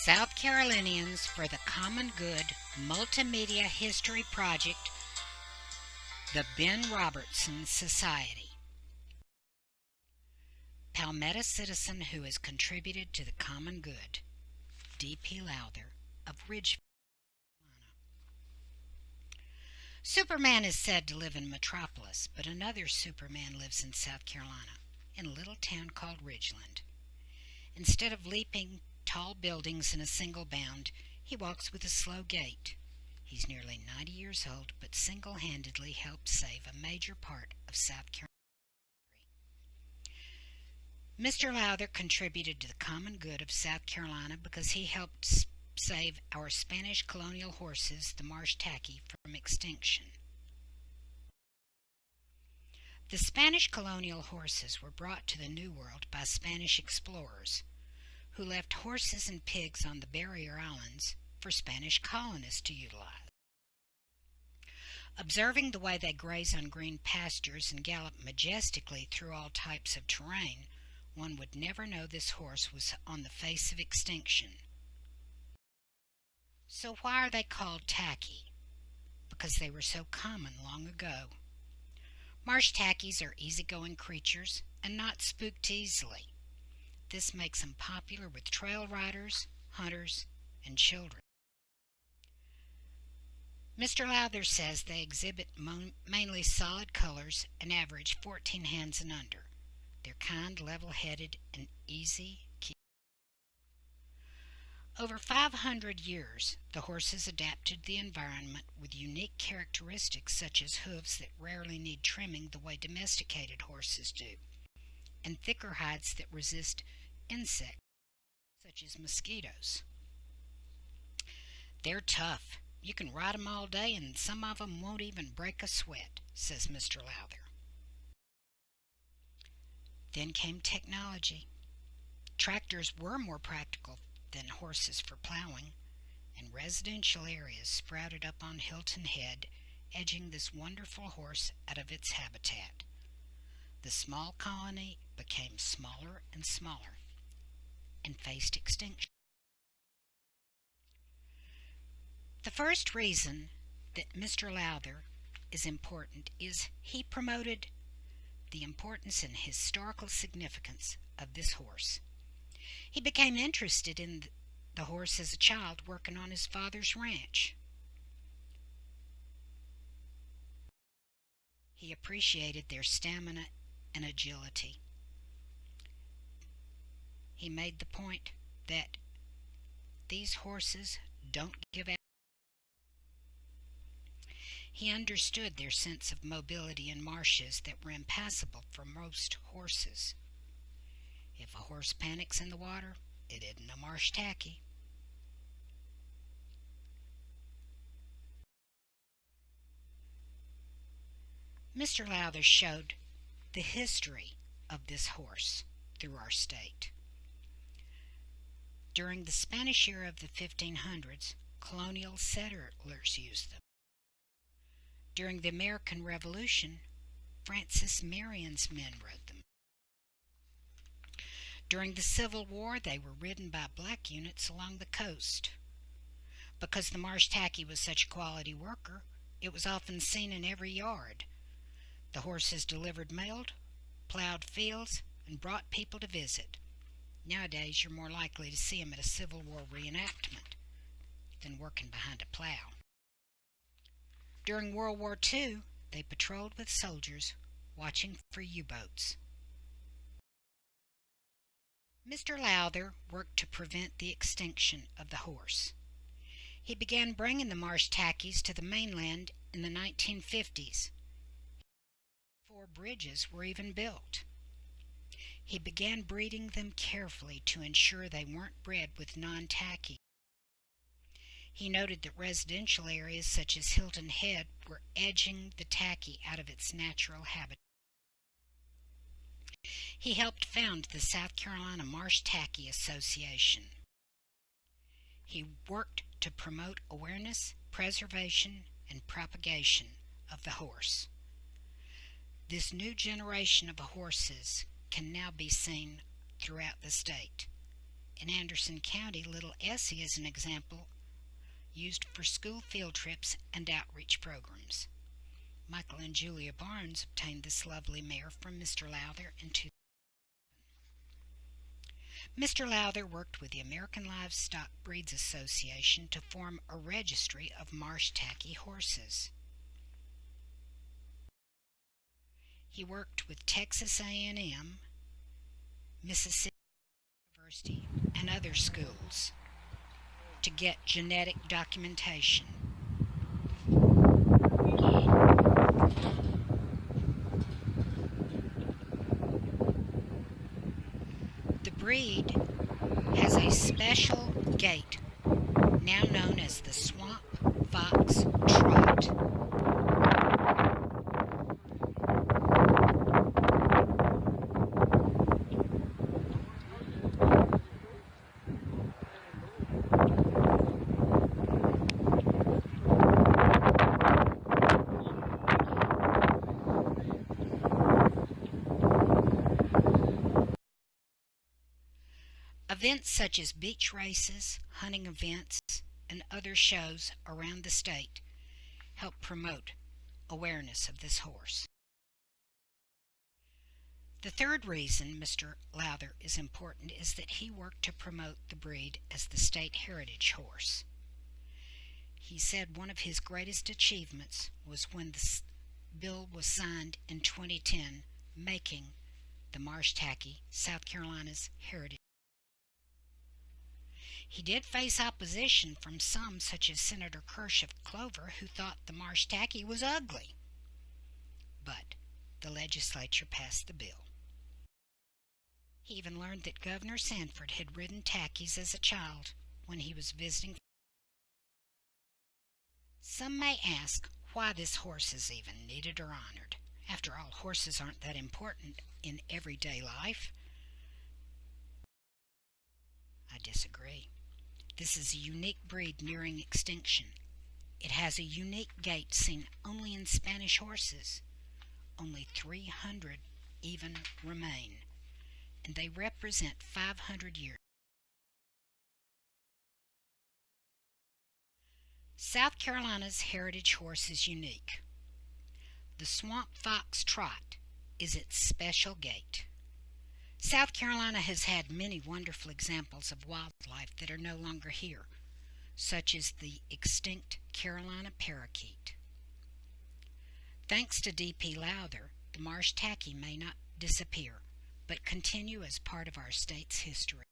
South Carolinians for the Common Good Multimedia History Project, the Ben Robertson Society. Palmetto citizen who has contributed to the common good, D.P. Lowther of Ridgeville, Carolina. Superman is said to live in Metropolis, but another Superman lives in South Carolina, in a little town called Ridgeland. Instead of leaping tall buildings in a single bound, he walks with a slow gait. He's nearly 90 years old, but single-handedly helped save a major part of South Carolina. Mr. Lowther contributed to the common good of South Carolina because he helped save our Spanish colonial horses, the Marsh Tacky, from extinction. The Spanish colonial horses were brought to the New World by Spanish explorers, who left horses and pigs on the barrier islands for Spanish colonists to utilize. Observing the way they graze on green pastures and gallop majestically through all types of terrain, one would never know this horse was on the face of extinction. So why are they called tacky? Because they were so common long ago. Marsh tackies are easygoing creatures and not spooked easily. This makes them popular with trail riders, hunters, and children. Mr. Lowther says they exhibit mainly solid colors and average 14 hands and under. They're kind, level-headed, and easy keep. Over 500 years, the horses adapted the environment with unique characteristics such as hooves that rarely need trimming the way domesticated horses do, and thicker hides that resist insects such as mosquitoes. They're tough. You can ride them all day and some of them won't even break a sweat, says Mr. Lowther. Then came technology. Tractors were more practical than horses for plowing, and residential areas sprouted up on Hilton Head, edging this wonderful horse out of its habitat. The small colony became smaller and smaller and faced extinction. The first reason that Mr. Lowther is important is he promoted the importance and historical significance of this horse. He became interested in the horse as a child working on his father's ranch. He appreciated their stamina and agility. He made the point that these horses don't give out. He understood their sense of mobility in marshes that were impassable for most horses. If a horse panics in the water, it isn't a Marsh Tacky. Mr. Lowther showed the history of this horse through our state. During the Spanish era of the 1500s, colonial settlers used them. During the American Revolution, Francis Marion's men rode them. During the Civil War, they were ridden by black units along the coast. Because the Marsh Tacky was such a quality worker, it was often seen in every yard. The horses delivered mail, plowed fields, and brought people to visit. Nowadays, you're more likely to see them at a Civil War reenactment than working behind a plow. During World War II, they patrolled with soldiers watching for U-boats. Mr. Lowther worked to prevent the extinction of the horse. He began bringing the Marsh Tackies to the mainland in the 1950s. 4 bridges were even built. He began breeding them carefully to ensure they weren't bred with non-tacky. He noted that residential areas such as Hilton Head were edging the tacky out of its natural habitat. He helped found the South Carolina Marsh Tacky Association. He worked to promote awareness, preservation, and propagation of the horse. This new generation of horses can now be seen throughout the state, In Anderson County, Little Essie is an example used for school field trips and outreach programs. Michael and Julia Barnes obtained this lovely mare from Mr. Lowther in 2000. Mr. Lowther worked with the American Livestock Breeds Association to form a registry of Marsh Tacky horses. He worked with Texas A&M, Mississippi University, and other schools to get genetic documentation. The breed has a special gait, now known as the Swamp Fox Trot. Events such as beach races, hunting events, and other shows around the state help promote awareness of this horse. The third reason Mr. Lowther is important is that he worked to promote the breed as the state heritage horse. He said one of his greatest achievements was when the bill was signed in 2010, making the Marsh Tacky South Carolina's heritage. He did face opposition from some, such as Senator Kirsch of Clover, who thought the Marsh Tacky was ugly. But the legislature passed the bill. He even learned that Governor Sanford had ridden Tackies as a child when he was visiting. Some may ask why this horse is even needed or honored. After all, horses aren't that important in everyday life. I disagree. This is a unique breed nearing extinction. It has a unique gait seen only in Spanish horses. Only 300 even remain, and they represent 500 years. South Carolina's heritage horse is unique. The Swamp Fox Trot is its special gait. South Carolina has had many wonderful examples of wildlife that are no longer here, such as the extinct Carolina parakeet. Thanks to D.P. Lowther, the Marsh Tacky may not disappear, but continue as part of our state's history.